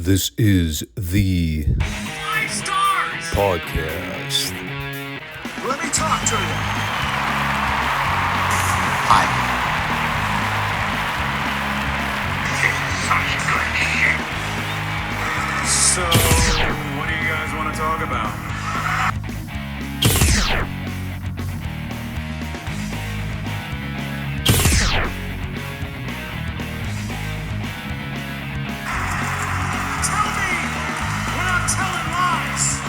This is the Five Stars podcast. Let me talk to you. Hi. So, what do you guys want to talk about? Tell me we're not telling lies.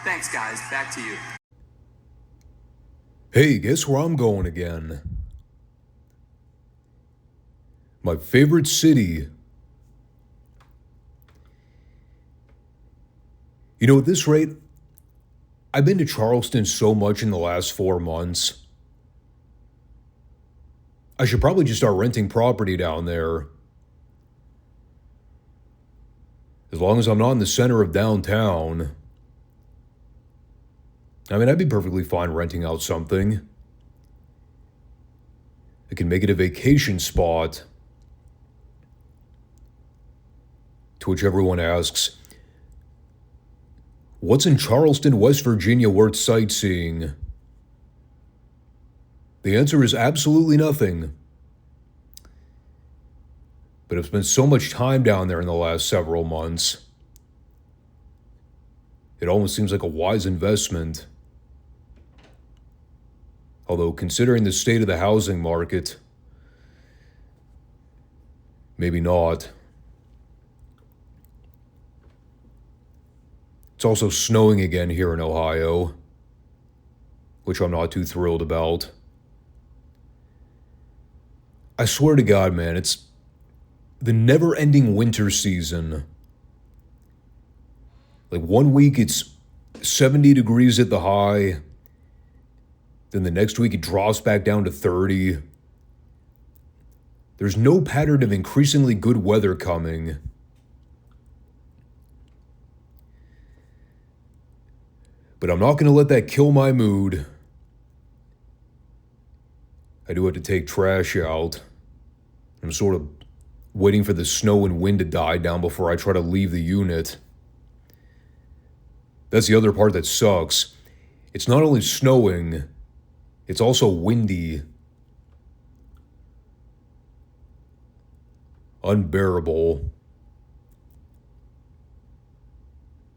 Thanks, guys. Back to you. Hey, guess where I'm going again? My favorite city. You know, at this rate, I've been to Charleston so much in the last 4 months. I should probably just start renting property down there. As long as I'm not in the center of downtown. I mean, I'd be perfectly fine renting out something. I can make it a vacation spot. To which everyone asks, what's in Charleston, West Virginia worth sightseeing? The answer is absolutely nothing. But I've spent so much time down there in the last several months. It almost seems like a wise investment. Although, considering the state of the housing market, maybe not. It's also snowing again here in Ohio, which I'm not too thrilled about. I swear to God, man, it's the never-ending winter season. Like 1 week it's 70 degrees at the high. Then the next week it drops back down to 30. There's no pattern of increasingly good weather coming. But I'm not going to let that kill my mood. I do have to take trash out. I'm sort of waiting for the snow and wind to die down before I try to leave the unit. That's the other part that sucks. It's not only snowing, it's also windy. Unbearable.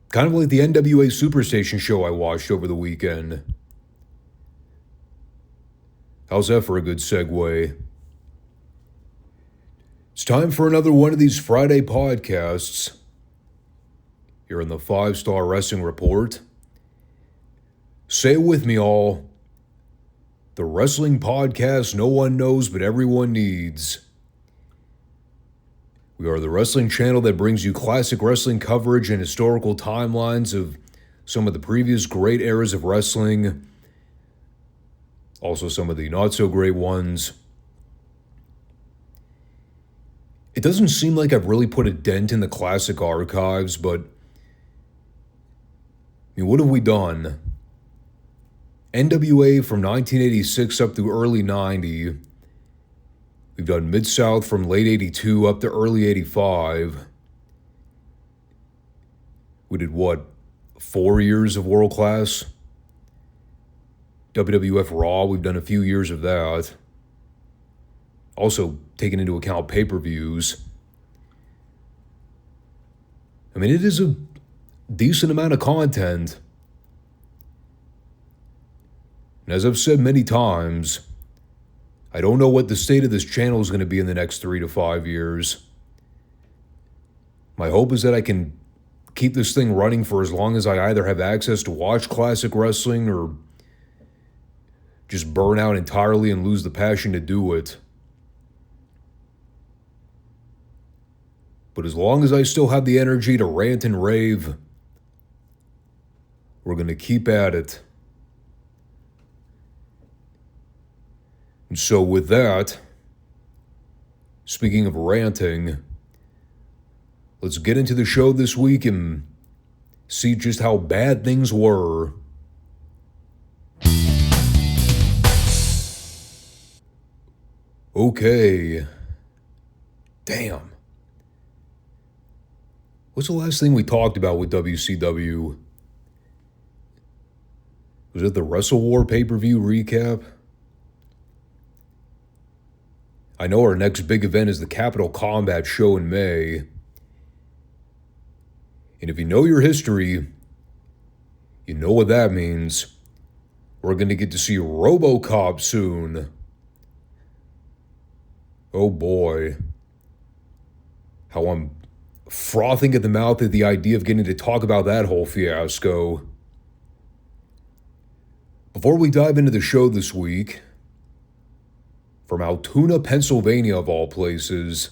Kind of like the NWA Superstation show I watched over the weekend. How's that for a good segue? It's time for another one of these Friday podcasts. Here in the Five Starr Wrestling Report. Say it with me all. The wrestling podcast no one knows but everyone needs. We are the wrestling channel that brings you classic wrestling coverage and historical timelines of some of the previous great eras of wrestling. Also some of the not so great ones. It doesn't seem like I've really put a dent in the classic archives, but I mean, what have we done? NWA from 1986 up through early 90. We've done Mid-South from late 82 up to early 85. We did what? 4 years of world class? WWF Raw, we've done a few years of that. Also, taking into account pay-per-views. I mean, it is a decent amount of content. And as I've said many times, I don't know what the state of this channel is going to be in the next 3 to 5 years. My hope is that I can keep this thing running for as long as I either have access to watch classic wrestling or just burn out entirely and lose the passion to do it. But as long as I still have the energy to rant and rave, we're going to keep at it. And so with that, speaking of ranting, let's get into the show this week and see just how bad things were. Okay. Damn. What's the last thing we talked about with WCW? Was it the Wrestle War pay-per-view recap? I know our next big event is the Capital Combat show in May. And if you know your history, you know what that means. We're going to get to see RoboCop soon. Oh boy. How I'm frothing at the mouth at the idea of getting to talk about that whole fiasco. Before we dive into the show this week, from Altoona, Pennsylvania of all places,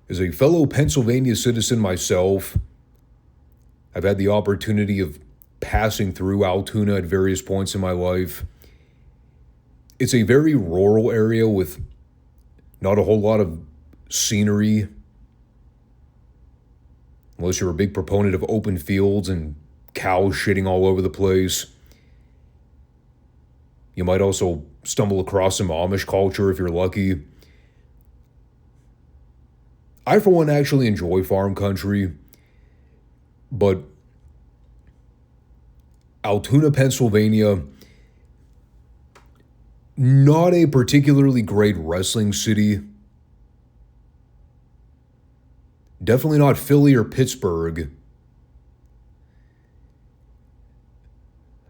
as a fellow Pennsylvania citizen myself, I've had the opportunity of passing through Altoona at various points in my life. It's a very rural area with not a whole lot of scenery, unless you're a big proponent of open fields and cows shitting all over the place. You might also stumble across some Amish culture if you're lucky. I, for one, actually enjoy farm country, but Altoona, Pennsylvania, not a particularly great wrestling city. Definitely not Philly or Pittsburgh.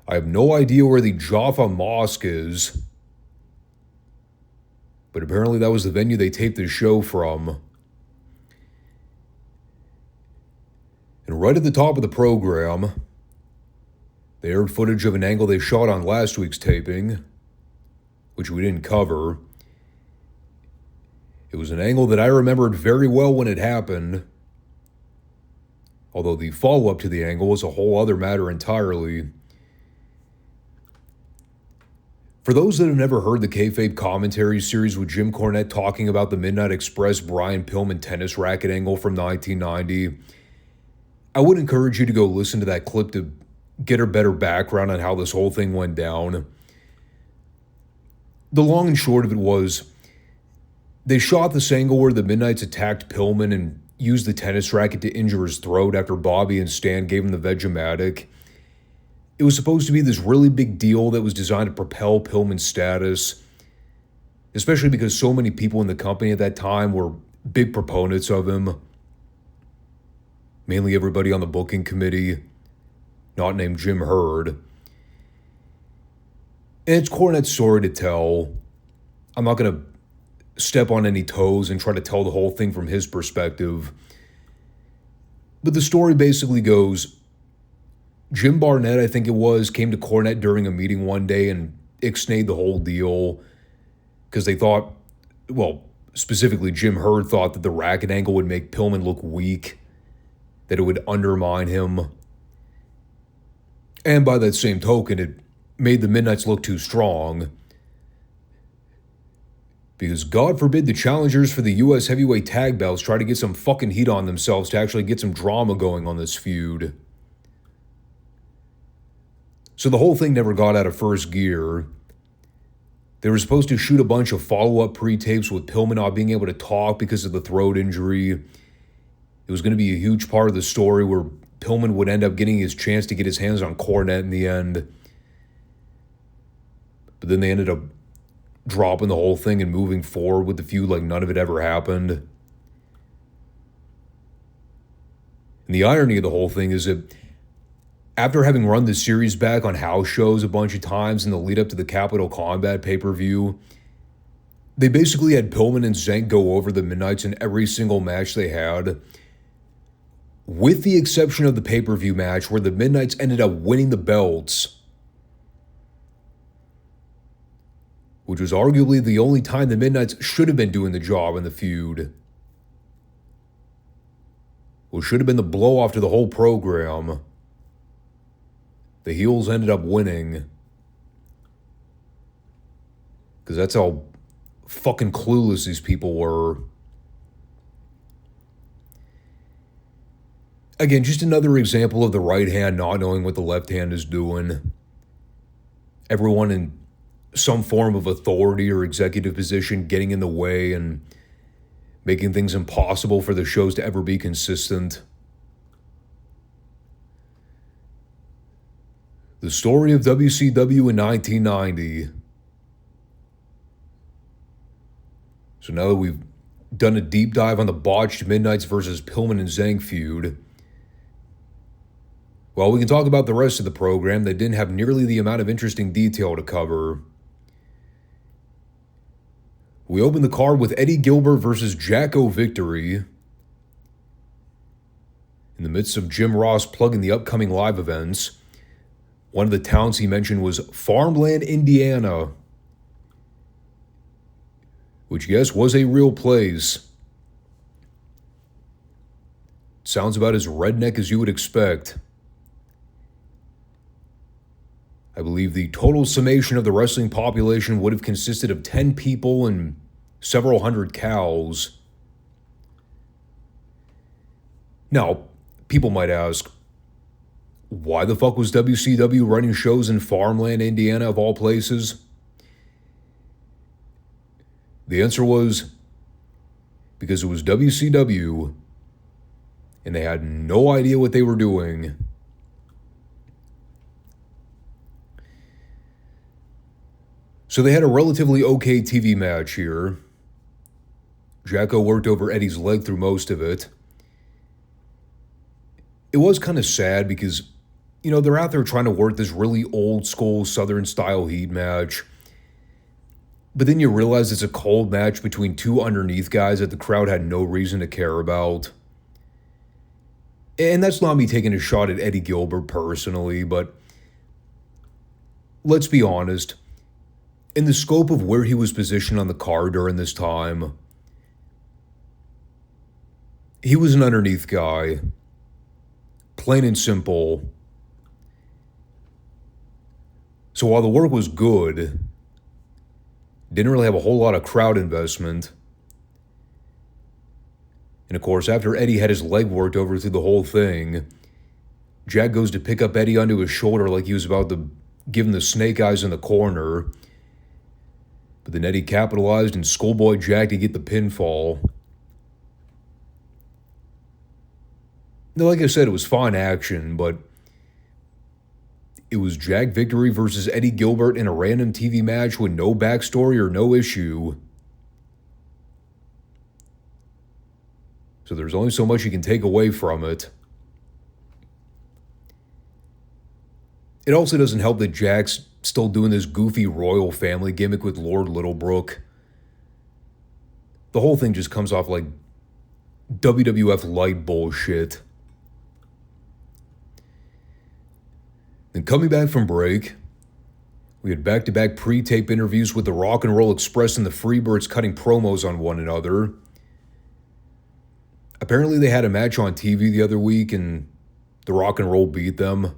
I have no idea where the Jaffa Mosque is, but apparently that was the venue they taped the show from. And right at the top of the program, they aired footage of an angle they shot on last week's taping, which we didn't cover. It was an angle that I remembered very well when it happened, although the follow-up to the angle was a whole other matter entirely. For those that have never heard the Kayfabe commentary series with Jim Cornette talking about the Midnight Express Brian Pillman tennis racket angle from 1990, I would encourage you to go listen to that clip to get a better background on how this whole thing went down. The long and short of it was, they shot this angle where the Midnights attacked Pillman and used the tennis racket to injure his throat after Bobby and Stan gave him the Vegematic. It was supposed to be this really big deal that was designed to propel Pillman's status, especially because so many people in the company at that time were big proponents of him. Mainly everybody on the booking committee, not named Jim Herd. And it's Cornette's story to tell. I'm not going to step on any toes and try to tell the whole thing from his perspective. But the story basically goes, Jim Barnett, I think it was, came to Cornette during a meeting one day and ixnayed the whole deal because they thought, well, specifically Jim Herd thought that the racket angle would make Pillman look weak, that it would undermine him. And by that same token, it made the Midnights look too strong. Because God forbid the challengers for the U.S. heavyweight tag belts try to get some fucking heat on themselves to actually get some drama going on this feud. So the whole thing never got out of first gear. They were supposed to shoot a bunch of follow-up pre-tapes with Pillman not being able to talk because of the throat injury. It was going to be a huge part of the story where Pillman would end up getting his chance to get his hands on Cornette in the end. But then they ended up dropping the whole thing and moving forward with the feud like none of it ever happened. And the irony of the whole thing is that after having run the series back on house shows a bunch of times in the lead up to the Capital Combat pay-per-view, they basically had Pillman and Zank go over the Midnights in every single match they had, with the exception of the pay-per-view match where the Midnights ended up winning the belts, which was arguably the only time the Midnights should have been doing the job in the feud. Which should have been the blow-off to the whole program. The heels ended up winning. Because that's how fucking clueless these people were. Again, just another example of the right hand not knowing what the left hand is doing. Everyone in some form of authority or executive position getting in the way and making things impossible for the shows to ever be consistent. The story of WCW in 1990. So now that we've done a deep dive on the botched Midnights versus Pillman and Zhang feud, well, we can talk about the rest of the program that didn't have nearly the amount of interesting detail to cover. We opened the card with Eddie Gilbert versus Jacko Victory. In the midst of Jim Ross plugging the upcoming live events, one of the towns he mentioned was Farmland, Indiana, which, yes, was a real place. Sounds about as redneck as you would expect. I believe the total summation of the wrestling population would have consisted of 10 people and several hundred cows. Now, people might ask, why the fuck was WCW running shows in Farmland, Indiana, of all places? The answer was because it was WCW and they had no idea what they were doing. So they had a relatively okay TV match here. Jacko worked over Eddie's leg through most of it. It was kind of sad because, they're out there trying to work this really old school Southern style heat match. But then you realize it's a cold match between two underneath guys that the crowd had no reason to care about. And that's not me taking a shot at Eddie Gilbert personally, but let's be honest. In the scope of where he was positioned on the card during this time, he was an underneath guy. Plain and simple. So while the work was good, didn't really have a whole lot of crowd investment. And of course, after Eddie had his leg worked over through the whole thing, Jack goes to pick up Eddie onto his shoulder like he was about to give him the snake eyes in the corner. But then Eddie capitalized and schoolboy Jack to get the pinfall. Now, like I said, it was fine action, but it was Jack Victory versus Eddie Gilbert in a random TV match with no backstory or no issue. So there's only so much you can take away from it. It also doesn't help that Jack's still doing this goofy royal family gimmick with Lord Littlebrook. The whole thing just comes off like WWF light bullshit. Then coming back from break, we had back-to-back pre-tape interviews with the Rock and Roll Express and the Freebirds cutting promos on one another. Apparently they had a match on TV the other week and the Rock and Roll beat them.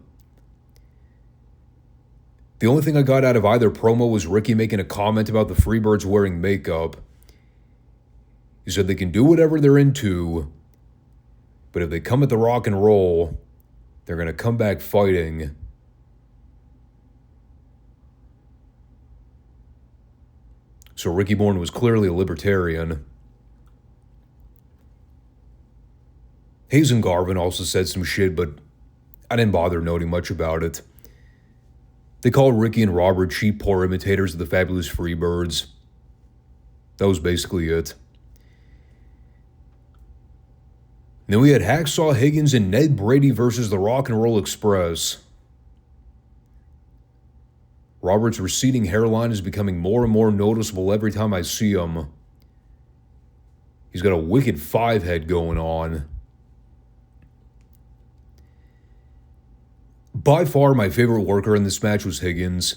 The only thing I got out of either promo was Ricky making a comment about the Freebirds wearing makeup. He said they can do whatever they're into, but if they come at the Rock and Roll, they're going to come back fighting. So Ricky Morton was clearly a libertarian. Hayes and Garvin also said some shit, but I didn't bother noting much about it. They called Ricky and Robert cheap, poor imitators of the fabulous Freebirds. That was basically it. Then we had Hacksaw Higgins and Ned Brady versus the Rock and Roll Express. Robert's receding hairline is becoming more and more noticeable every time I see him. He's got a wicked 5 head going on. By far, my favorite worker in this match was Higgins.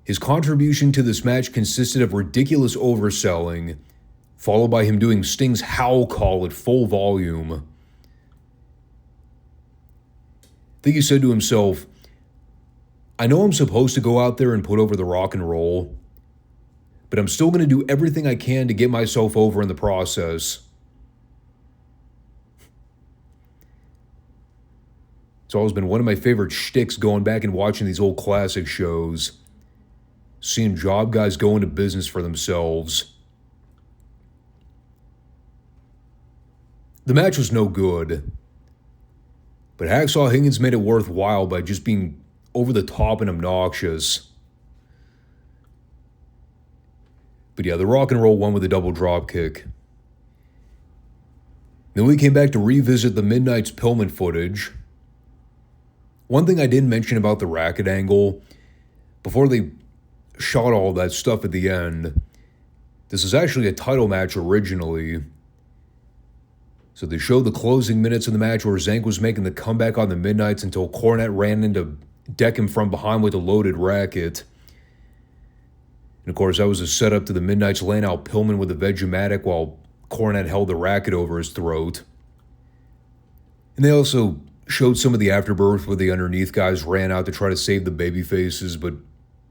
His contribution to this match consisted of ridiculous overselling, followed by him doing Sting's howl call at full volume. I think he said to himself, I know I'm supposed to go out there and put over the Rock and Roll, but I'm still going to do everything I can to get myself over in the process. It's always been one of my favorite shticks going back and watching these old classic shows. seeing job guys go into business for themselves. The match was no good, but Hacksaw Higgins made it worthwhile by just being over the top and obnoxious. But yeah, the Rock and Roll won with a double drop kick. Then we came back to revisit the Midnight's Pillman footage. One thing I didn't mention about the racket angle, before they shot all that stuff at the end, this is actually a title match originally. So they showed the closing minutes of the match where Zank was making the comeback on the Midnights until Cornette ran in to deck him from behind with a loaded racket. And of course, that was a setup to the Midnights laying out Pillman with a Vegematic while Cornette held the racket over his throat. And they also showed some of the afterbirth where the underneath guys ran out to try to save the babyfaces, but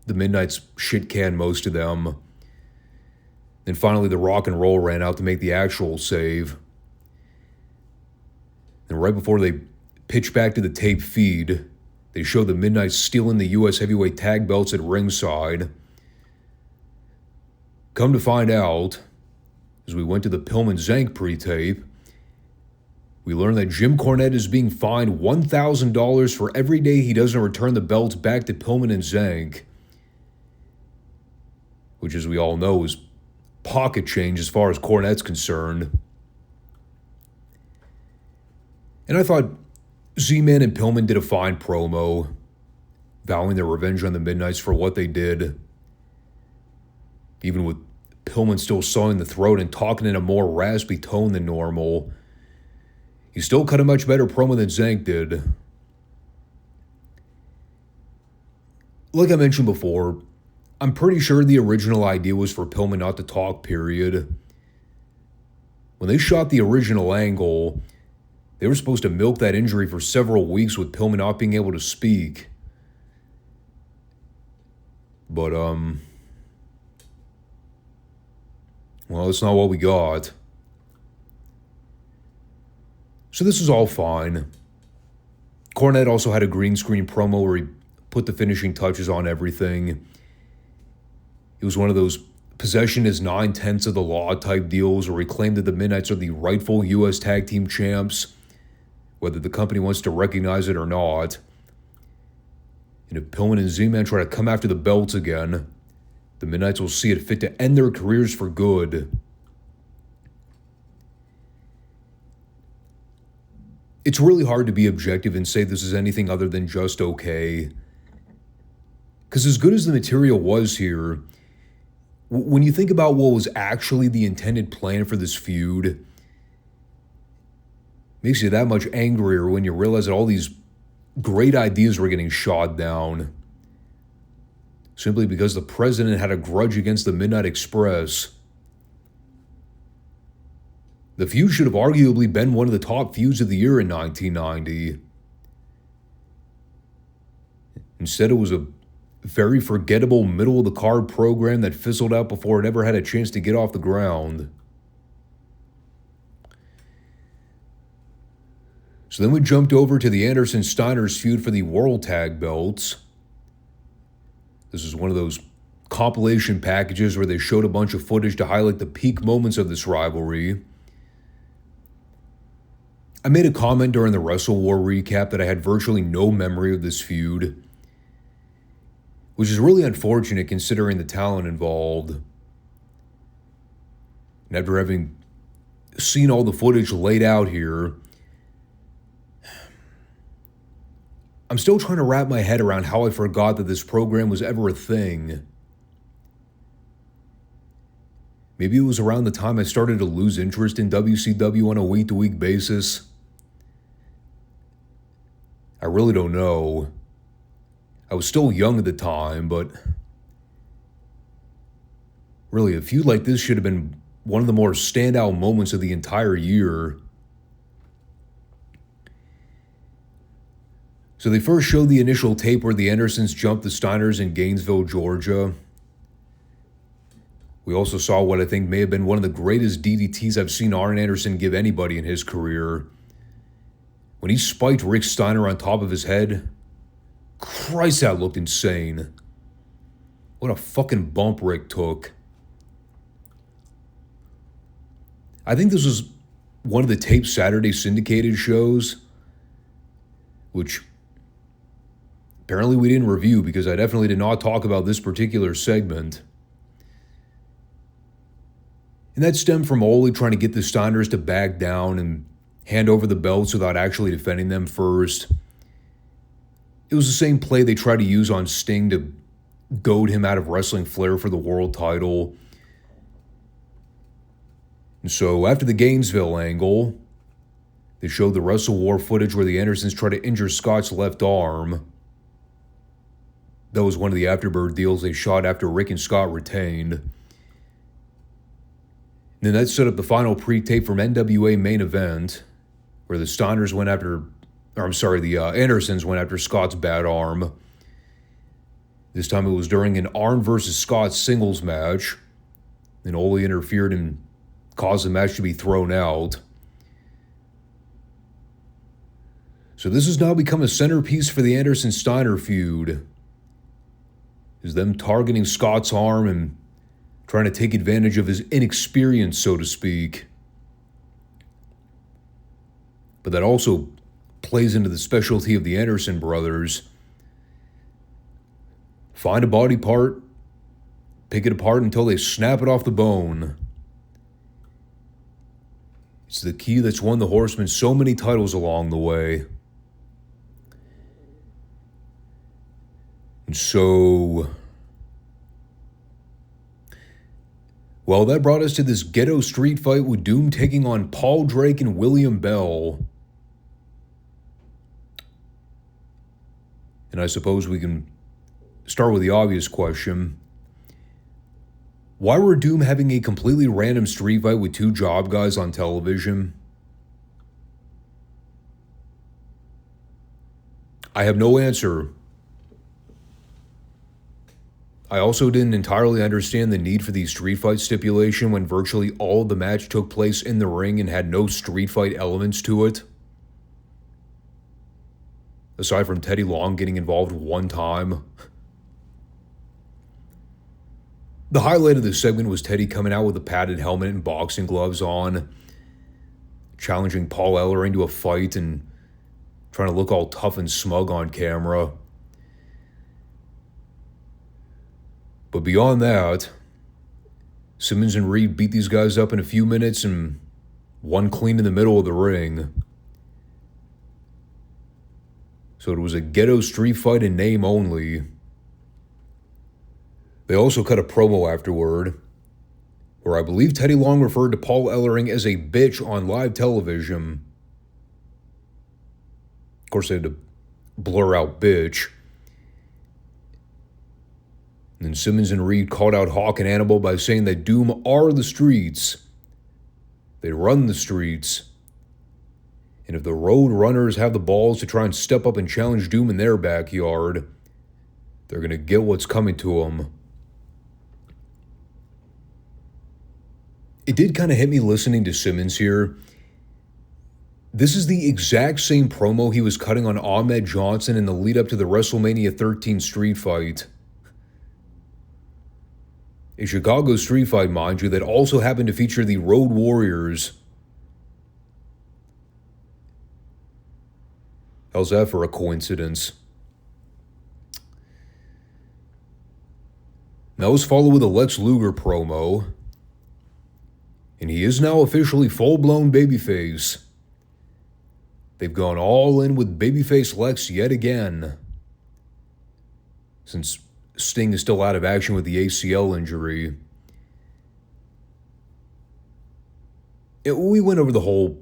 the Midnights shit-canned most of them. Then finally, the Rock and Roll ran out to make the actual save. And right before they pitched back to the tape feed, they showed the Midnights stealing the U.S. Heavyweight Tag Belts at ringside. Come to find out, as we went to the Pillman-Zank pre-tape, we learned that Jim Cornette is being fined $1,000 for every day he doesn't return the belts back to Pillman and Zank, which, as we all know, is pocket change as far as Cornette's concerned. And I thought Z-Man and Pillman did a fine promo, vowing their revenge on the Midnights for what they did. Even with Pillman still sawing the throat and talking in a more raspy tone than normal, he still cut a much better promo than Zank did. Like I mentioned before, I'm pretty sure the original idea was for Pillman not to talk, period. When they shot the original angle, they were supposed to milk that injury for several weeks with Pillman not being able to speak. But, well, it's not what we got. So this is all fine. Cornette also had a green screen promo where he put the finishing touches on everything. It was one of those possession is 9/10 of the law type deals where he claimed that the Midnights are the rightful U.S. Tag Team Champs, whether the company wants to recognize it or not. And if Pillman and Z-Man try to come after the belts again, the Midnights will see it fit to end their careers for good. It's really hard to be objective and say this is anything other than just okay. Because as good as the material was here, when you think about what was actually the intended plan for this feud, it makes you that much angrier when you realize that all these great ideas were getting shot down simply because the president had a grudge against the Midnight Express. The feud should have arguably been one of the top feuds of the year in 1990. Instead, it was a very forgettable middle-of-the-card program that fizzled out before it ever had a chance to get off the ground. So then we jumped over to the Anderson-Steiners feud for the World Tag Belts. This is one of those compilation packages where they showed a bunch of footage to highlight the peak moments of this rivalry. I made a comment during the Wrestle War recap that I had virtually no memory of this feud, which is really unfortunate considering the talent involved. And after having seen all the footage laid out here, I'm still trying to wrap my head around how I forgot that this program was ever a thing. Maybe it was around the time I started to lose interest in WCW on a week-to-week basis. I really don't know. I was still young at the time, but really, a feud like this should have been one of the more standout moments of the entire year. So they first showed the initial tape where the Andersons jumped the Steiners in Gainesville, Georgia. We also saw what I think may have been one of the greatest DDTs I've seen Arn Anderson give anybody in his career. When he spiked Rick Steiner on top of his head, Christ, that looked insane. What a fucking bump Rick took. I think this was one of the taped Saturday syndicated shows, which apparently we didn't review because I definitely did not talk about this particular segment. And that stemmed from Ole trying to get the Steiners to back down and hand over the belts without actually defending them first. It was the same play they tried to use on Sting to goad him out of wrestling Flair for the world title. And so after the Gainesville angle, they showed the Wrestle War footage where the Andersons tried to injure Scott's left arm. That was one of the Afterbird deals they shot after Rick and Scott retained. And then that set up the final pre-tape from NWA Main Event, where the Andersons went after Scott's bad arm. This time it was during an Arn versus Scott singles match. Then Ole interfered and caused the match to be thrown out. So this has now become a centerpiece for the Anderson-Steiner feud. Is them targeting Scott's arm and trying to take advantage of his inexperience, so to speak. But that also plays into the specialty of the Anderson brothers. Find a body part, pick it apart until they snap it off the bone. It's the key that's won the Horsemen so many titles along the way. And so, well, that brought us to this ghetto street fight with Doom taking on Paul Drake and William Bell. And I suppose we can start with the obvious question. Why were Doom having a completely random street fight with two job guys on television? I have no answer. I also didn't entirely understand the need for the street fight stipulation when virtually all of the match took place in the ring and had no street fight elements to it. Aside from Teddy Long getting involved one time. The highlight of this segment was Teddy coming out with a padded helmet and boxing gloves on, challenging Paul Ellering to a fight and trying to look all tough and smug on camera. But beyond that, Simmons and Reed beat these guys up in a few minutes and one clean in the middle of the ring. So it was a ghetto street fight in name only. They also cut a promo afterward, where I believe Teddy Long referred to Paul Ellering as a bitch on live television. Of course, they had to blur out bitch. And then Simmons and Reed called out Hawk and Annabelle by saying that Doom are the streets. They run the streets. And if the Road Runners have the balls to try and step up and challenge Doom in their backyard, they're going to get what's coming to them. It did kind of hit me listening to Simmons here. This is the exact same promo he was cutting on Ahmed Johnson in the lead up to the WrestleMania 13 street fight. A Chicago street fight, mind you, that also happened to feature the Road Warriors. How's that for a coincidence? That was followed with a Lex Luger promo. And he is now officially full-blown babyface. They've gone all in with babyface Lex yet again. Since Sting is still out of action with the ACL injury. We went over the whole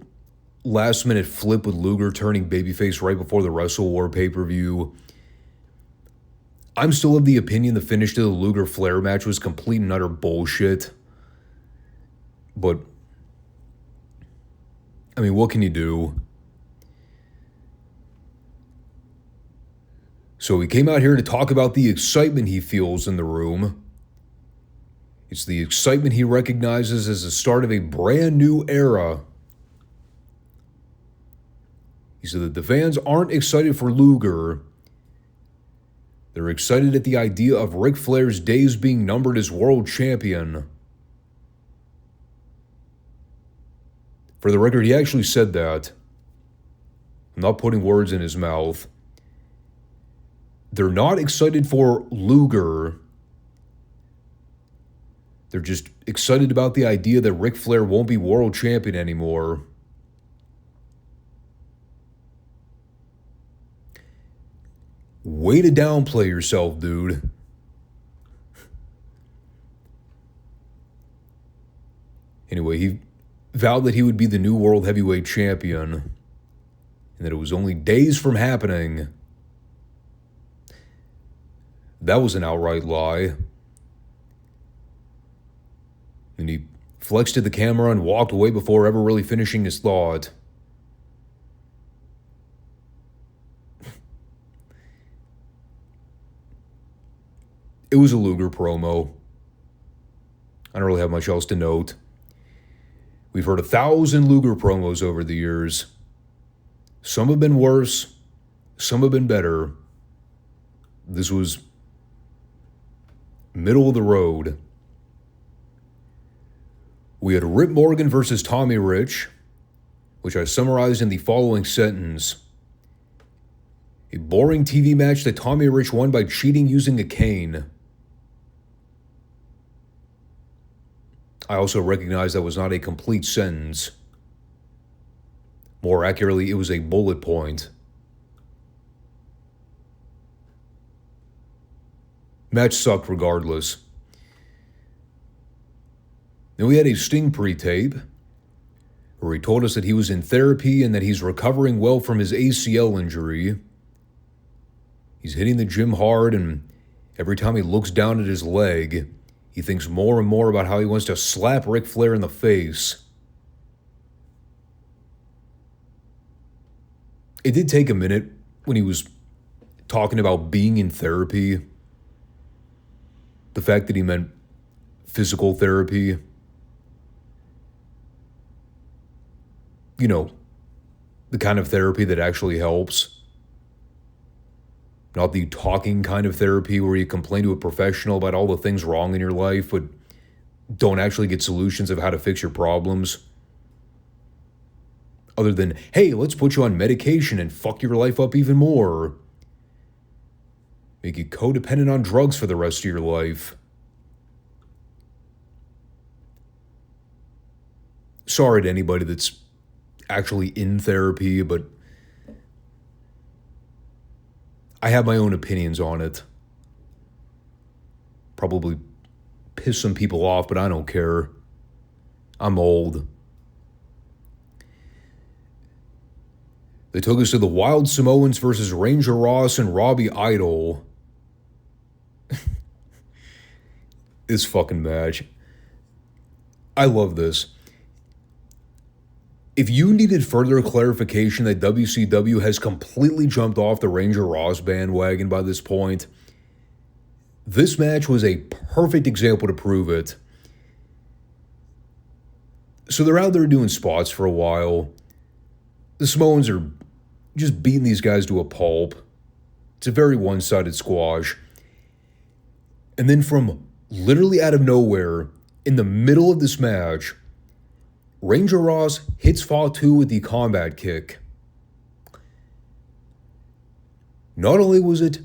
last-minute flip with Luger turning babyface right before the Wrestle War pay-per-view. I'm still of the opinion the finish to the Luger-Flair match was complete and utter bullshit. But, I mean, what can you do? So he came out here to talk about the excitement he feels in the room. It's the excitement he recognizes as the start of a brand new era. He said that the fans aren't excited for Luger. They're excited at the idea of Ric Flair's days being numbered as world champion. For the record, he actually said that. I'm not putting words in his mouth. They're not excited for Luger. They're just excited about the idea that Ric Flair won't be world champion anymore. Way to downplay yourself, dude. Anyway, he vowed that he would be the new world heavyweight champion, and that it was only days from happening. That was an outright lie. And he flexed at the camera and walked away before ever really finishing his thought. It was a Luger promo. I don't really have much else to note. We've heard 1,000 Luger promos over the years. Some have been worse, some have been better. This was middle of the road. We had Rip Morgan versus Tommy Rich, which I summarized in the following sentence. A boring TV match that Tommy Rich won by cheating using a cane. I also recognize that was not a complete sentence. More accurately, it was a bullet point. Match sucked regardless. Then we had a Sting pre-tape where he told us that he was in therapy and that he's recovering well from his ACL injury. He's hitting the gym hard, and every time he looks down at his leg, he thinks more and more about how he wants to slap Ric Flair in the face. It did take a minute when he was talking about being in therapy. The fact that he meant physical therapy. You know, the kind of therapy that actually helps. Not the talking kind of therapy where you complain to a professional about all the things wrong in your life, but don't actually get solutions of how to fix your problems. Other than, hey, let's put you on medication and fuck your life up even more. Make you codependent on drugs for the rest of your life. Sorry to anybody that's actually in therapy, but I have my own opinions on it. Probably piss some people off, but I don't care. I'm old. They took us to the Wild Samoans versus Ranger Ross and Robbie Idol. This fucking match. I love this. If you needed further clarification that WCW has completely jumped off the Ranger Ross bandwagon by this point, this match was a perfect example to prove it. So they're out there doing spots for a while. The Samoans are just beating these guys to a pulp. It's a very one-sided squash. And then from literally out of nowhere, in the middle of this match, Ranger Ross hits Fatu with the combat kick. Not only was it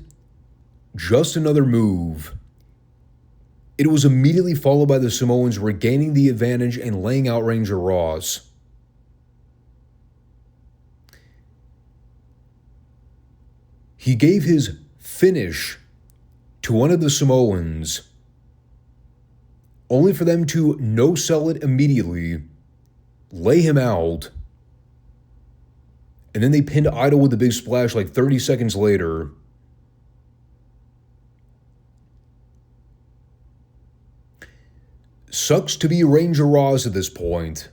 just another move, it was immediately followed by the Samoans regaining the advantage and laying out Ranger Ross. He gave his finish to one of the Samoans, only for them to no-sell it immediately, lay him out, and then they pinned Idol with a big splash like 30 seconds later. Sucks to be Ranger Ross at this point.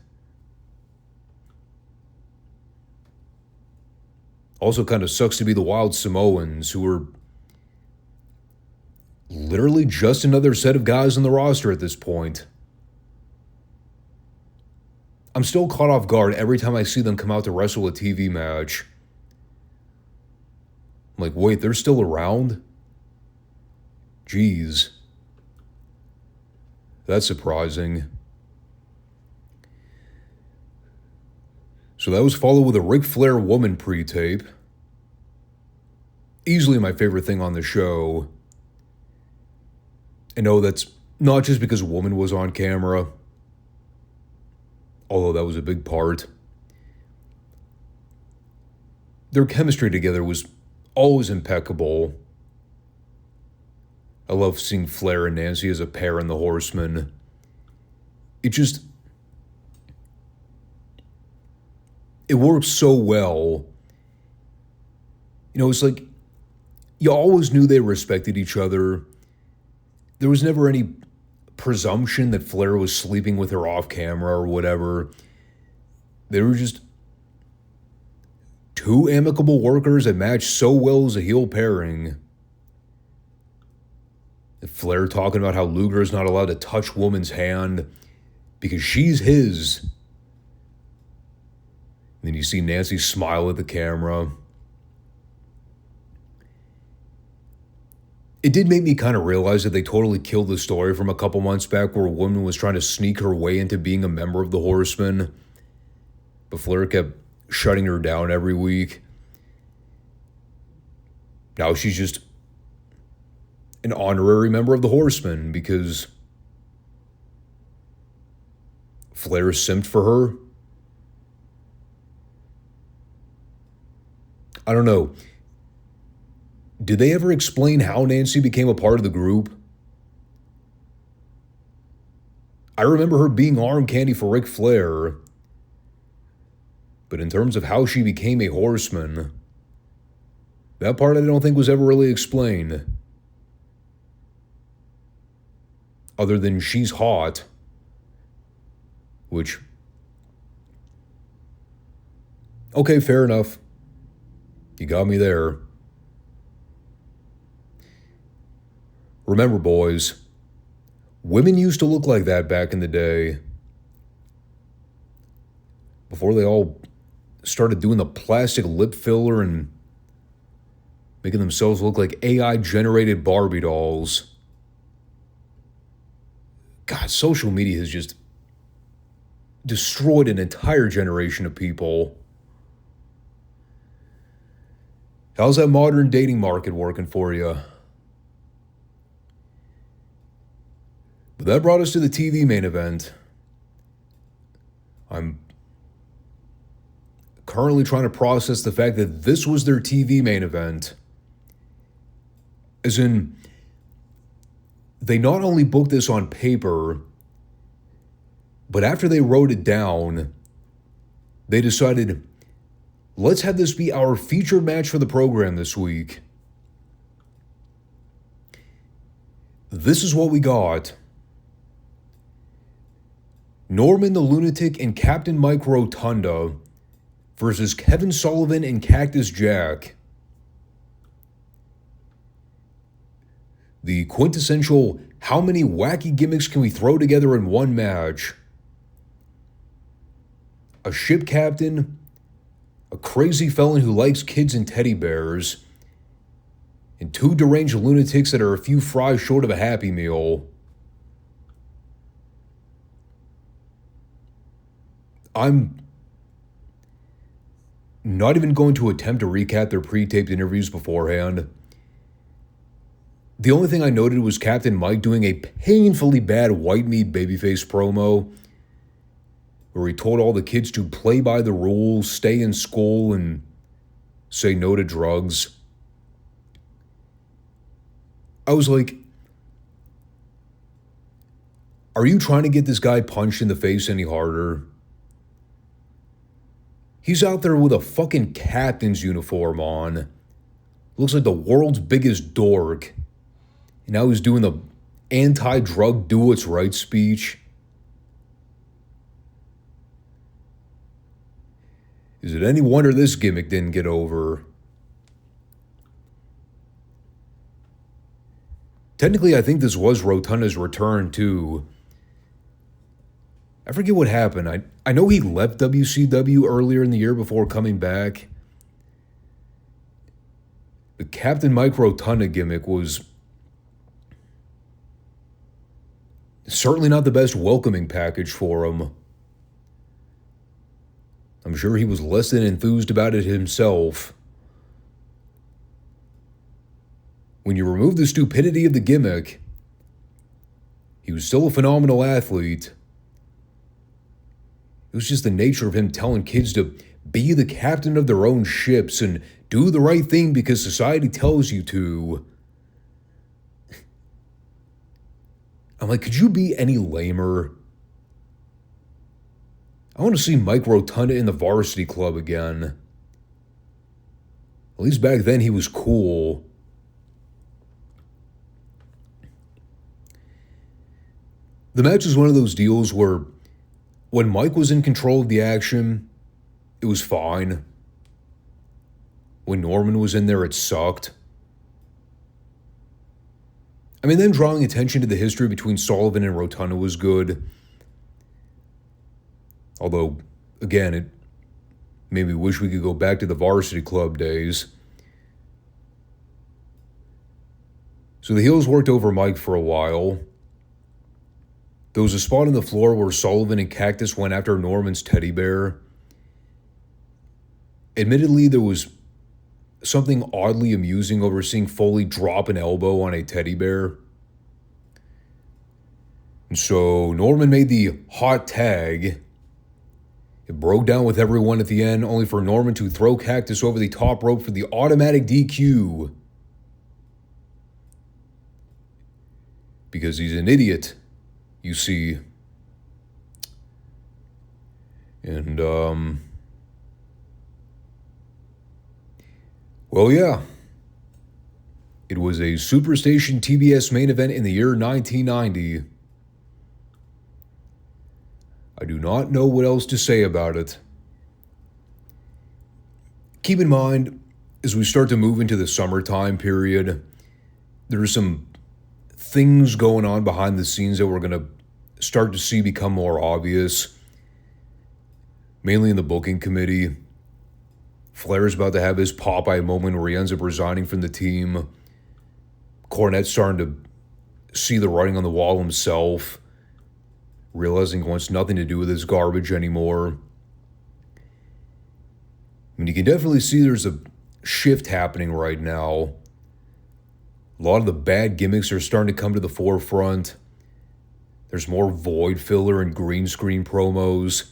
Also kind of sucks to be the Wild Samoans, who are literally just another set of guys on the roster at this point. I'm still caught off guard every time I see them come out to wrestle a TV match. I'm like, wait, they're still around? Jeez. That's surprising. So that was followed with a Ric Flair woman pre-tape. Easily my favorite thing on the show. And no, that's not just because a woman was on camera, although that was a big part. Their chemistry together was always impeccable. I love seeing Flair and Nancy as a pair in The Horsemen. It works so well. You know, it's like you always knew they respected each other. There was never any presumption that Flair was sleeping with her off camera or whatever. They were just two amicable workers that matched so well as a heel pairing. Flair talking about how Luger is not allowed to touch woman's hand because she's his. And then you see Nancy smile at the camera. It did make me kind of realize that they totally killed the story from a couple months back where a woman was trying to sneak her way into being a member of the Horsemen. But Flair kept shutting her down every week. Now she's just an honorary member of the Horsemen because Flair simped for her. I don't know. Did they ever explain how Nancy became a part of the group? I remember her being arm candy for Ric Flair. But in terms of how she became a Horseman, that part I don't think was ever really explained. Other than she's hot. Which, okay, fair enough. You got me there. Remember, boys, women used to look like that back in the day. Before they all started doing the plastic lip filler and making themselves look like AI-generated Barbie dolls. God, social media has just destroyed an entire generation of people. How's that modern dating market working for you? But that brought us to the TV main event. I'm currently trying to process the fact that this was their TV main event. As in, they not only booked this on paper, but after they wrote it down, they decided, let's have this be our featured match for the program this week. This is what we got. Norman the Lunatic and Captain Mike Rotunda versus Kevin Sullivan and Cactus Jack. The quintessential, how many wacky gimmicks can we throw together in one match? A ship captain, a crazy felon who likes kids and teddy bears, and two deranged lunatics that are a few fries short of a Happy Meal. I'm not even going to attempt to recap their pre-taped interviews beforehand. The only thing I noted was Captain Mike doing a painfully bad white meat babyface promo where he told all the kids to play by the rules, stay in school, and say no to drugs. I was like, are you trying to get this guy punched in the face any harder? He's out there with a fucking captain's uniform on. Looks like the world's biggest dork. And now he's doing the anti-drug do what's right speech. Is it any wonder this gimmick didn't get over? Technically, I think this was Rotunda's return, too. I forget what happened. I know he left WCW earlier in the year before coming back. The Captain Mike Rotunda gimmick was Certainly not the best welcoming package for him. I'm sure he was less than enthused about it himself. When you remove the stupidity of the gimmick, he was still a phenomenal athlete. It was just the nature of him telling kids to be the captain of their own ships and do the right thing because society tells you to. I'm like, could you be any lamer? I want to see Mike Rotunda in the Varsity Club again. At least back then he was cool. The match was one of those deals where when Mike was in control of the action, it was fine. When Norman was in there, it sucked. I mean, then drawing attention to the history between Sullivan and Rotunda was good. Although, again, it made me wish we could go back to the Varsity Club days. So the heels worked over Mike for a while. There was a spot on the floor where Sullivan and Cactus went after Norman's teddy bear. Admittedly, there was something oddly amusing over seeing Foley drop an elbow on a teddy bear. And so Norman made the hot tag. It broke down with everyone at the end, only for Norman to throw Cactus over the top rope for the automatic DQ. Because he's an idiot, you see. And, well, yeah. It was a Superstation TBS main event in the year 1990. I do not know what else to say about it. Keep in mind, as we start to move into the summertime period, there are some things going on behind the scenes that we're going to start to see become more obvious. Mainly in the booking committee. Flair's about to have his Popeye moment where he ends up resigning from the team. Cornette's starting to see the writing on the wall himself, realizing he wants nothing to do with this garbage anymore. I mean, you can definitely see there's a shift happening right now. A lot of the bad gimmicks are starting to come to the forefront. There's more void filler and green screen promos,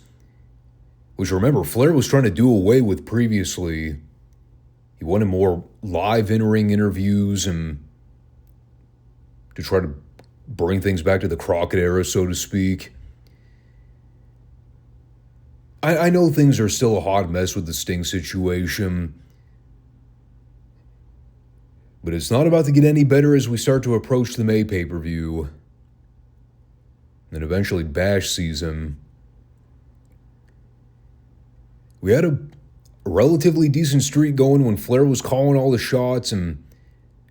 which, remember, Flair was trying to do away with previously. He wanted more live in-ring interviews and to try to bring things back to the Crockett era, so to speak. I know things are still a hot mess with the Sting situation, but it's not about to get any better as we start to approach the May pay-per-view, and eventually Bash season. We had a relatively decent streak going when Flair was calling all the shots and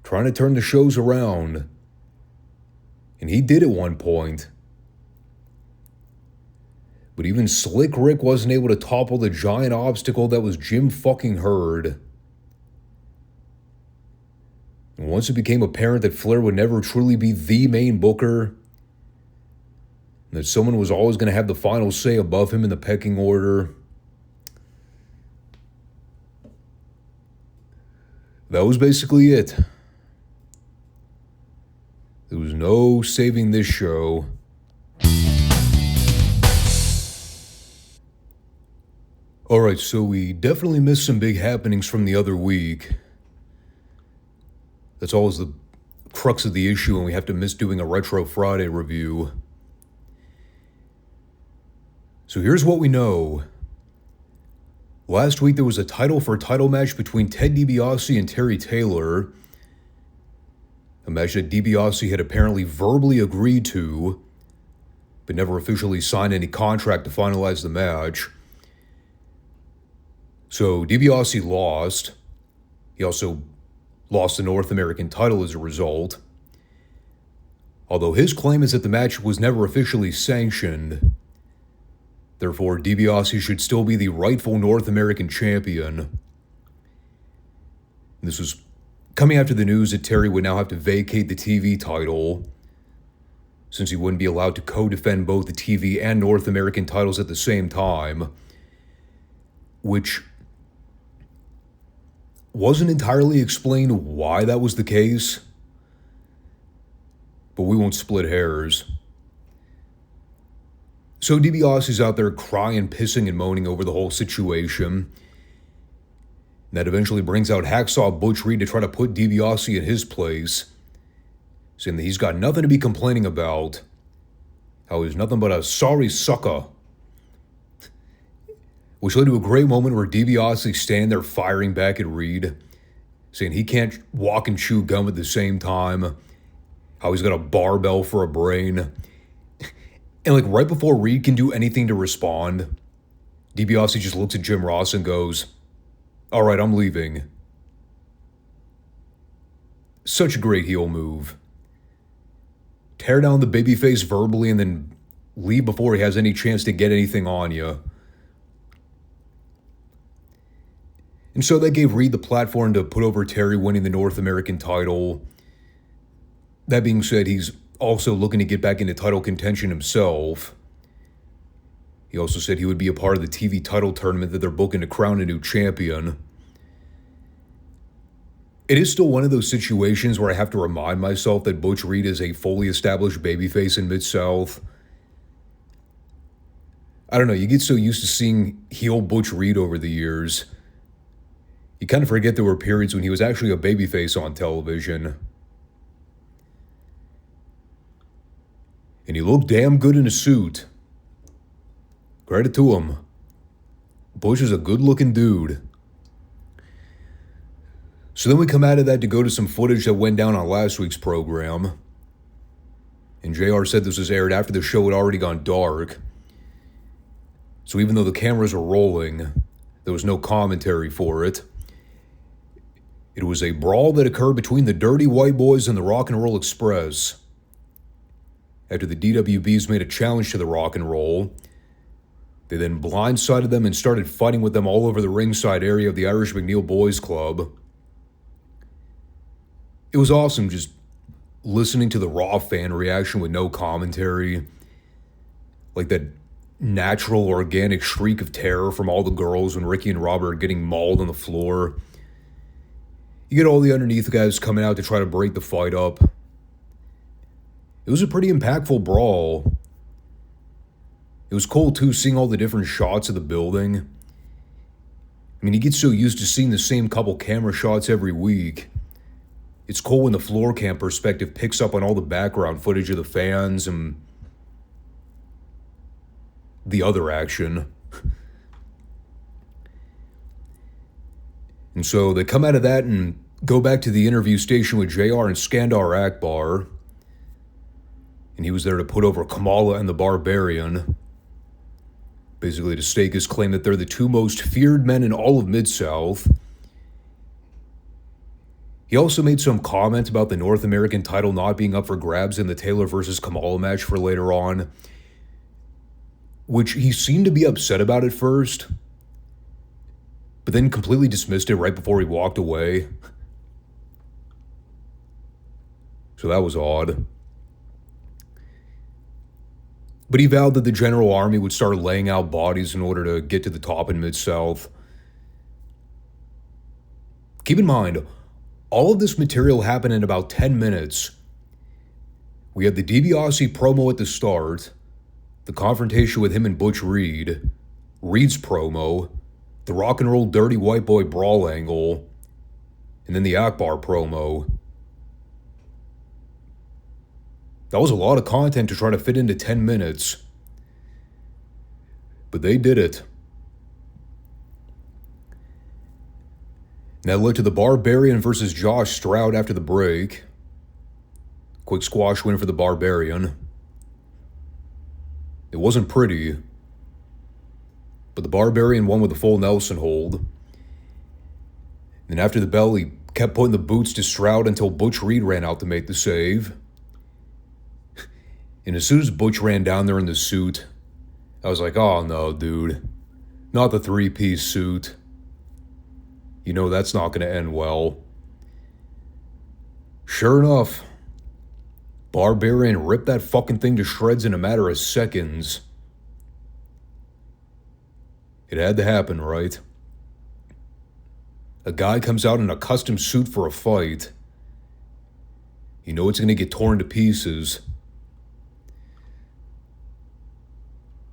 trying to turn the shows around. And he did at one point. But even Slick Rick wasn't able to topple the giant obstacle that was Jim fucking Herd. And once it became apparent that Flair would never truly be the main booker, and that someone was always going to have the final say above him in the pecking order, that was basically it. There was no saving this show. Alright, so we definitely missed some big happenings from the other week. That's always the crux of the issue when we have to miss doing a Retro Friday review. So here's what we know. Last week there was a title match between Ted DiBiase and Terry Taylor. A match that DiBiase had apparently verbally agreed to, but never officially signed any contract to finalize the match. So DiBiase lost. He also lost the North American title as a result. Although his claim is that the match was never officially sanctioned. Therefore, DiBiase should still be the rightful North American champion. This was coming after the news that Terry would now have to vacate the TV title. since he wouldn't be allowed to co-defend both the TV and North American titles at the same time, which wasn't entirely explained why that was the case, but we won't split hairs. So DiBiase's out there crying, pissing, and moaning over the whole situation. And that eventually brings out Hacksaw Butch Reed to try to put DiBiase in his place, saying that he's got nothing to be complaining about, how he's nothing but a sorry sucker. Which led to a great moment where DiBiase standing there firing back at Reed, saying he can't walk and chew gum at the same time, how he's got a barbell for a brain. And like right before Reed can do anything to respond, DiBiase just looks at Jim Ross and goes, "All right, I'm leaving." Such a great heel move. Tear down the babyface verbally and then leave before he has any chance to get anything on you. And so that gave Reed the platform to put over Terry winning the North American title. That being said, he's also looking to get back into title contention himself. He also said he would be a part of the TV title tournament that they're booking to crown a new champion. It is still one of those situations where I have to remind myself that Butch Reed is a fully established babyface in Mid-South. I don't know, you get so used to seeing heel Butch Reed over the years, you kind of forget there were periods when he was actually a babyface on television. And he looked damn good in a suit. Credit to him. Butch is a good-looking dude. So then we come out of that to go to some footage that went down on last week's program. And JR said this was aired after the show had already gone dark. So even though the cameras were rolling, there was no commentary for it. It was a brawl that occurred between the Dirty White Boys and the Rock and Roll Express. After the DWBs made a challenge to the Rock and Roll, they then blindsided them and started fighting with them all over the ringside area of the Irish McNeil Boys Club. It was awesome just listening to the Raw fan reaction with no commentary. Like that natural, organic shriek of terror from all the girls when Ricky and Robert are getting mauled on the floor. You get all the underneath guys coming out to try to break the fight up. It was a pretty impactful brawl. It was cool, too, seeing all the different shots of the building. I mean, you get so used to seeing the same couple camera shots every week. It's cool when the floor cam perspective picks up on all the background footage of the fans and the other action. And so they come out of that and go back to the interview station with JR and Skandar Akbar. And he was there to put over Kamala and the Barbarian, basically to stake his claim that they're the two most feared men in all of Mid-South. He also made some comment about the North American title not being up for grabs in the Taylor versus Kamala match for later on, which he seemed to be upset about at first, but then completely dismissed it right before he walked away. So that was odd. But he vowed that the General Army would start laying out bodies in order to get to the top in Mid-South. Keep in mind, all of this material happened in about 10 minutes. We had the DiBiase promo at the start, the confrontation with him and Butch Reed, Reed's promo, the Rock and Roll Dirty White Boy brawl angle, and then the Akbar promo. That was a lot of content to try to fit into 10 minutes. But they did it. And that led to the Barbarian versus Josh Stroud after the break. Quick squash win for the Barbarian. It wasn't pretty, but the Barbarian won with a full Nelson hold. And after the bell, he kept putting the boots to Stroud until Butch Reed ran out to make the save. And as soon as Butch ran down there in the suit, I was like, oh no, dude. Not the three-piece suit. You know that's not going to end well. Sure enough, Barbarian ripped that fucking thing to shreds in a matter of seconds. It had to happen, right? A guy comes out in a custom suit for a fight. You know it's going to get torn to pieces.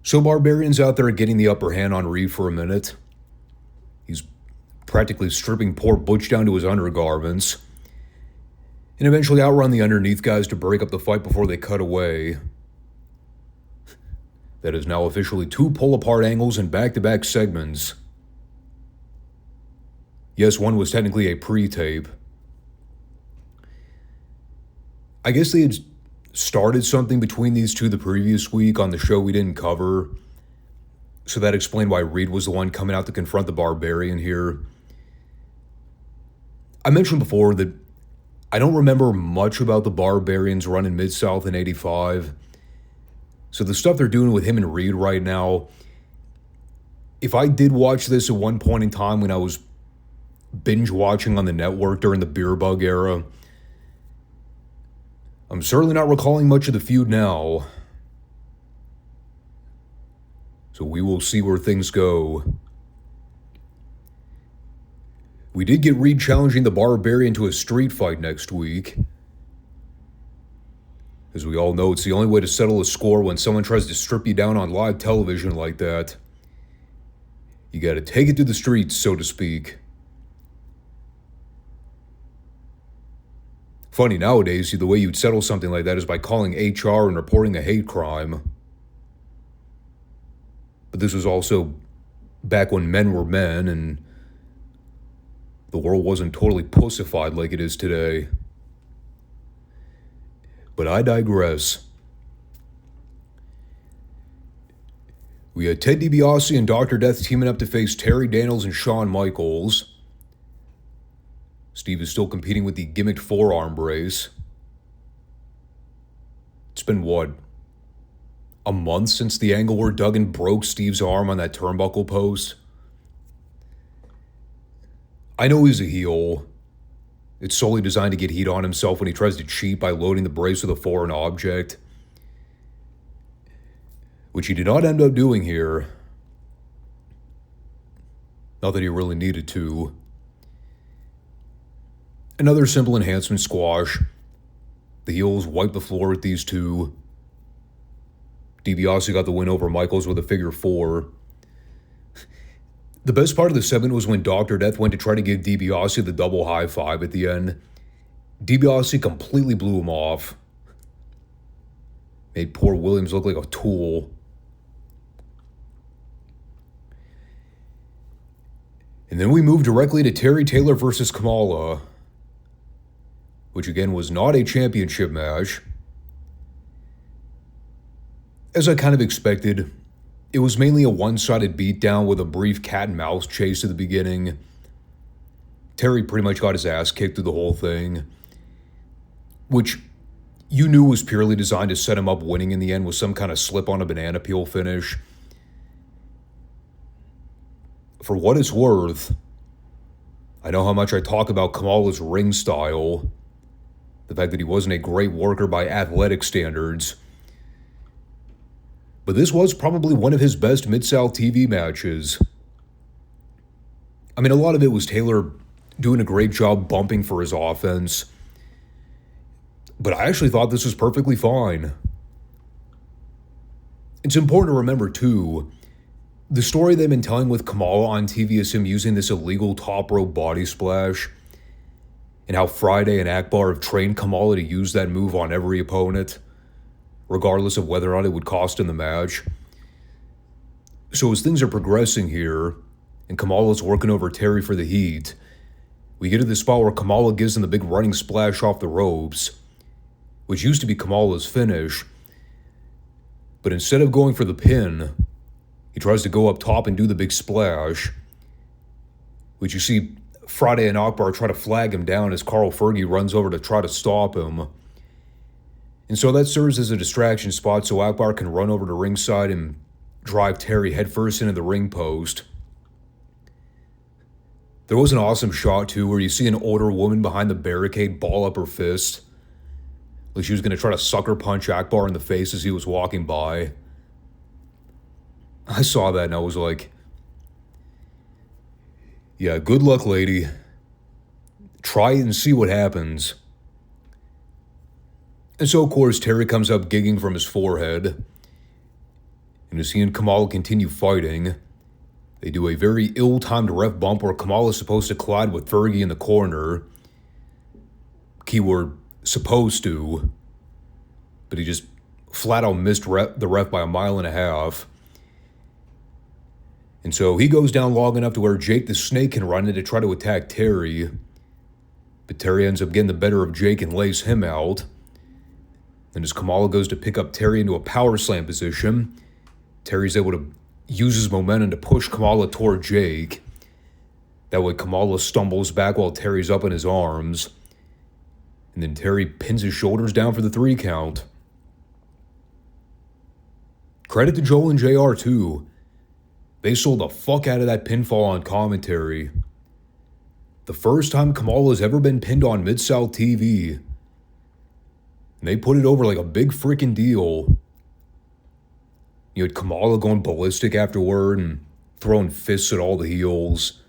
So Barbarian's out there getting the upper hand on Reed for a minute. He's practically stripping poor Butch down to his undergarments. And eventually outrun the underneath guys to break up the fight before they cut away. That is now officially 2 pull-apart angles in back-to-back segments. Yes, one was technically a pre-tape. I guess they had started something between these two the previous week on the show we didn't cover. So that explained why Reed was the one coming out to confront the Barbarian here. I mentioned before that I don't remember much about the Barbarians run in Mid-South in 85. So the stuff they're doing with him and Reed right now, if I did watch this at one point in time when I was binge watching on the network during the Beer Bug era, I'm certainly not recalling much of the feud now. So we will see where things go. We did get Reed challenging the Barbarian to a street fight next week. As we all know, it's the only way to settle a score when someone tries to strip you down on live television like that. You gotta take it to the streets, so to speak. Funny nowadays, the way you'd settle something like that is by calling HR and reporting a hate crime. But this was also back when men were men and the world wasn't totally pussified like it is today. But I digress. We had Ted DiBiase and Dr. Death teaming up to face Terry Daniels and Shawn Michaels. Steve is still competing with the gimmicked forearm brace. It's been, what, a month since the angle where Duggan broke Steve's arm on that turnbuckle post? I know he's a heel. It's solely designed to get heat on himself when he tries to cheat by loading the brace with a foreign object, which he did not end up doing here. Not that he really needed to. Another simple enhancement squash. The heels wiped the floor with these two. DiBiase got the win over Michaels with a figure 4. The best part of the segment was when Dr. Death went to try to give DiBiase the double high five at the end. DiBiase completely blew him off. Made poor Williams look like a tool. And then we moved directly to Terry Taylor versus Kamala, which again was not a championship match. As I kind of expected, it was mainly a one-sided beatdown with a brief cat and mouse chase at the beginning. Terry pretty much got his ass kicked through the whole thing, which you knew was purely designed to set him up winning in the end with some kind of slip on a banana peel finish. For what it's worth, I know how much I talk about Kamala's ring style, the fact that he wasn't a great worker by athletic standards. But this was probably one of his best Mid-South TV matches. I mean, a lot of it was Taylor doing a great job bumping for his offense. But I actually thought this was perfectly fine. It's important to remember, too, the story they've been telling with Kamala on TV is him using this illegal top rope body splash, and how Friday and Akbar have trained Kamala to use that move on every opponent, regardless of whether or not it would cost him the match. So as things are progressing here, and Kamala's working over Terry for the heat, we get to the spot where Kamala gives him the big running splash off the ropes, which used to be Kamala's finish. But instead of going for the pin, he tries to go up top and do the big splash, which you see Friday and Akbar try to flag him down as Carl Fergie runs over to try to stop him. And so that serves as a distraction spot so Akbar can run over to ringside and drive Terry headfirst into the ring post. There was an awesome shot, too, where you see an older woman behind the barricade ball up her fist, Like she was going to try to sucker punch Akbar in the face as he was walking by. I saw that and I was like, yeah, good luck, lady. Try it and see what happens. And so, of course, Terry comes up gigging from his forehead. And as he and Kamala continue fighting, they do a very ill-timed ref bump where Kamala is supposed to collide with Fergie in the corner. Keyword, supposed to. But he just flat-out missed the ref by 1.5 miles. And so he goes down long enough to where Jake the Snake can run in to try to attack Terry. But Terry ends up getting the better of Jake and lays him out. And as Kamala goes to pick up Terry into a power slam position, Terry's able to use his momentum to push Kamala toward Jake. That way Kamala stumbles back while Terry's up in his arms. And then Terry pins his shoulders down for the 3 count. Credit to Joel and JR too. They sold the fuck out of that pinfall on commentary. The first time Kamala's ever been pinned on Mid-South TV. And they put it over like a big freaking deal. You had Kamala going ballistic afterward and throwing fists at all the heels,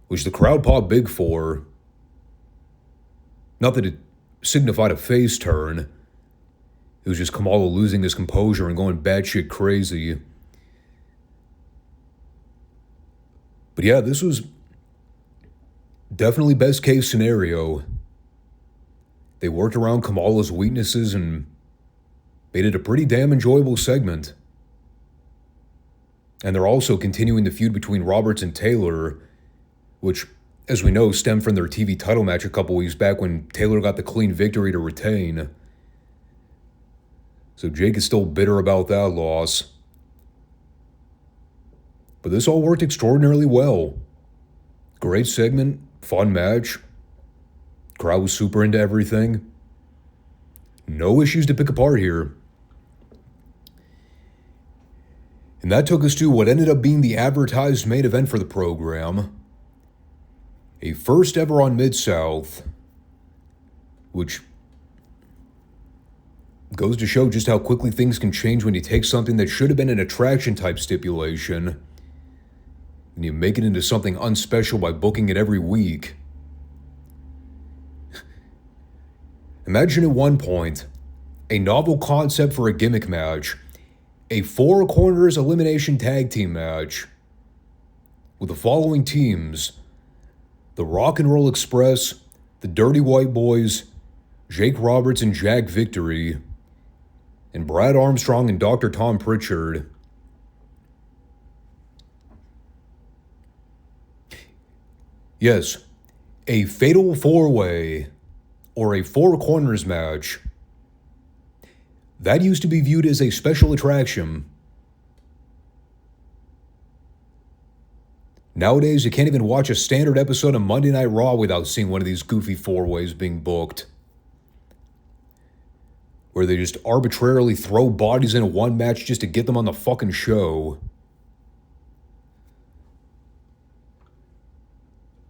which the crowd popped big for. Not that it signified a face turn. It was just Kamala losing his composure and going batshit crazy. But yeah, this was definitely best case scenario. They worked around Kamala's weaknesses and made it a pretty damn enjoyable segment. And they're also continuing the feud between Roberts and Taylor, which, as we know, stemmed from their TV title match a couple weeks back when Taylor got the clean victory to retain. So Jake is still bitter about that loss. But this all worked extraordinarily well. Great segment, fun match. Crowd was super into everything. No issues to pick apart here. And that took us to what ended up being the advertised main event for the program. A first ever on Mid-South, which goes to show just how quickly things can change when you take something that should have been an attraction type stipulation and you make it into something unspecial by booking it every week. Imagine at one point, a novel concept for a gimmick match, a 4 corners elimination tag team match, with the following teams: the Rock and Roll Express, the Dirty White Boys, Jake Roberts and Jack Victory, and Brad Armstrong and Dr. Tom Pritchard. Yes, a fatal 4-way, or a 4 corners match. That used to be viewed as a special attraction. Nowadays, you can't even watch a standard episode of Monday Night Raw without seeing one of these goofy 4-ways being booked, where they just arbitrarily throw bodies into one match just to get them on the fucking show.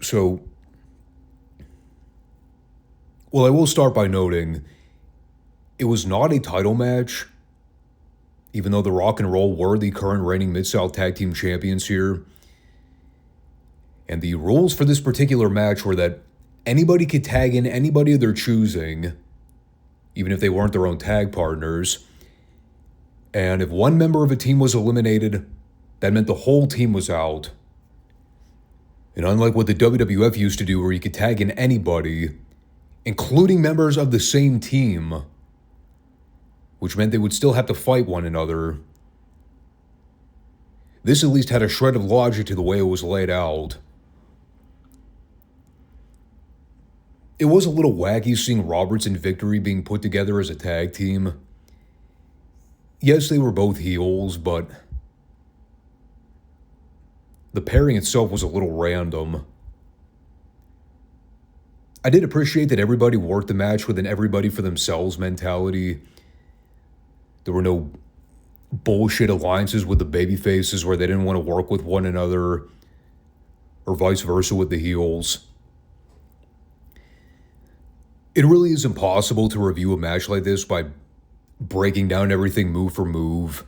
So, well, I will start by noting, it was not a title match, even though the Rock and Roll were the current reigning Mid-South Tag Team Champions here. And the rules for this particular match were that anybody could tag in anybody of their choosing, even if they weren't their own tag partners. And if one member of a team was eliminated, that meant the whole team was out. And unlike what the WWF used to do, where you could tag in anybody, including members of the same team, which meant they would still have to fight one another, this at least had a shred of logic to the way it was laid out. It was a little wacky seeing Roberts and Victory being put together as a tag team. Yes, they were both heels, but the pairing itself was a little random. I did appreciate that everybody worked the match with an everybody for themselves mentality. There were no bullshit alliances with the babyfaces where they didn't want to work with one another, or vice versa with the heels. It really is impossible to review a match like this by breaking down everything move for move.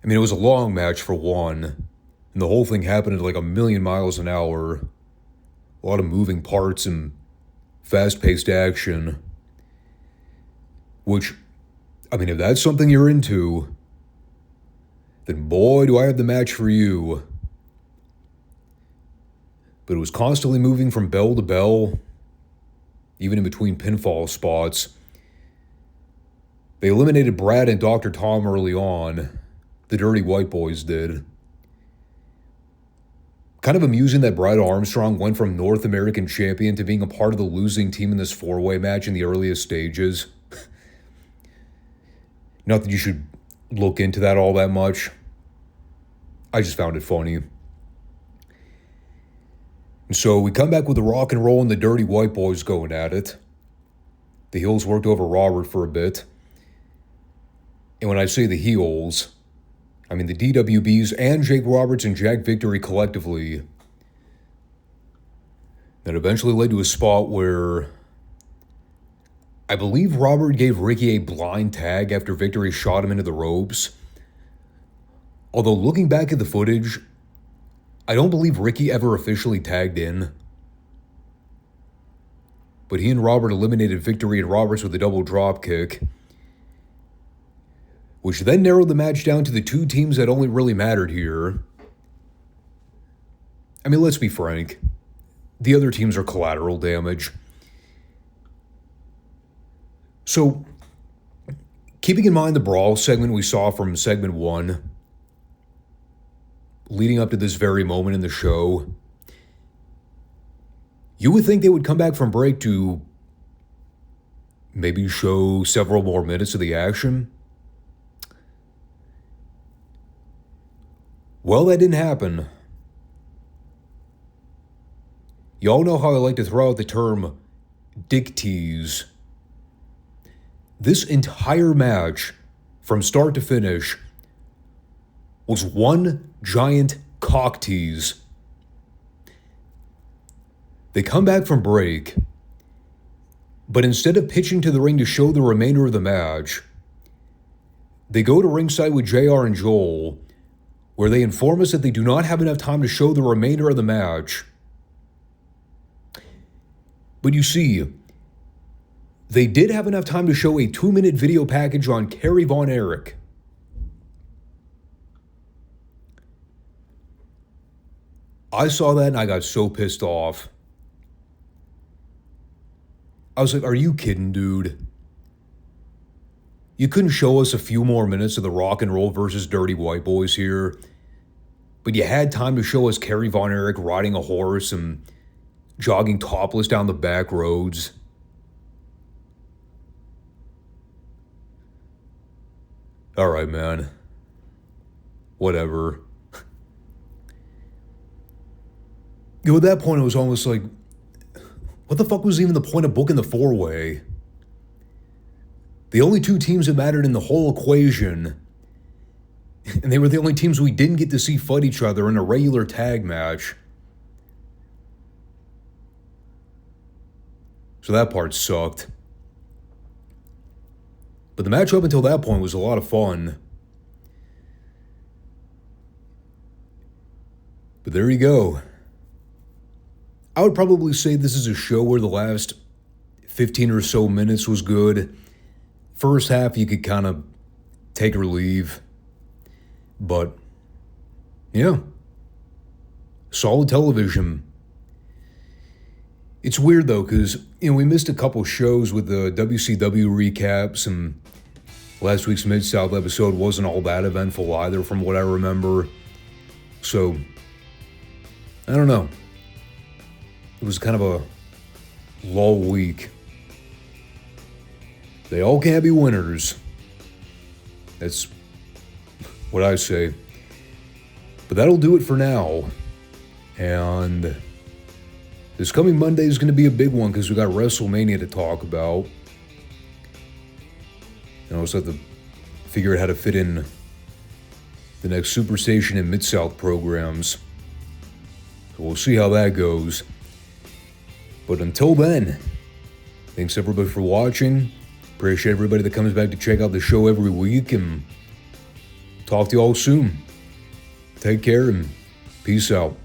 I mean, it was a long match for one, and the whole thing happened at like 1,000,000 miles an hour. A lot of moving parts and fast-paced action. Which, I mean, if that's something you're into, then boy, do I have the match for you. But it was constantly moving from bell to bell, even in between pinfall spots. They eliminated Brad and Dr. Tom early on. The Dirty White Boys did. Kind of amusing that Brad Armstrong went from North American champion to being a part of the losing team in this four-way match in the earliest stages. Not that you should look into that all that much. I just found it funny. And so we come back with the Rock and Roll and the Dirty White Boys going at it. The heels worked over Robert for a bit. And when I say the heels, I mean the DWBs and Jake Roberts and Jack Victory collectively. That eventually led to a spot where I believe Robert gave Ricky a blind tag after Victory shot him into the ropes. Although looking back at the footage, I don't believe Ricky ever officially tagged in. But he and Robert eliminated Victory and Roberts with a double drop kick, which then narrowed the match down to the two teams that only really mattered here. I mean, let's be frank. The other teams are collateral damage. So, keeping in mind the brawl segment we saw from segment 1, leading up to this very moment in the show, you would think they would come back from break to maybe show several more minutes of the action. Well, that didn't happen. Y'all know how I like to throw out the term dick tease. This entire match, from start to finish, was one giant cock tease. They come back from break, but instead of pitching to the ring to show the remainder of the match, they go to ringside with JR and Joel, where they inform us that they do not have enough time to show the remainder of the match. But you see, they did have enough time to show a 2-minute video package on Kerry Von Erich. I saw that and I got so pissed off. I was like, are you kidding, dude? You couldn't show us a few more minutes of the Rock and Roll versus Dirty White Boys here, but you had time to show us Kerry Von Erich riding a horse and jogging topless down the back roads. All right, man. Whatever. You know, at that point, it was almost like, what the fuck was even the point of booking the four-way? The only two teams that mattered in the whole equation, and they were the only teams we didn't get to see fight each other in a regular tag match. So that part sucked. But the match up until that point was a lot of fun. But there you go. I would probably say this is a show where the last 15 or so minutes was good. First half, you could kind of take or leave. But, yeah. Solid television. It's weird, though, because, we missed a couple shows with the WCW recaps, and last week's Mid-South episode wasn't all that eventful either, from what I remember. So, I don't know. It was kind of a lull week. They all can't be winners. That's what I say. But that'll do it for now. And this coming Monday is going to be a big one because we got WrestleMania to talk about. And I also have to figure out how to fit in the next Superstation and Mid-South programs. So we'll see how that goes. But until then, Thanks everybody for watching. Appreciate everybody that comes back to check out the show every week, and talk to you all soon. Take care and peace out.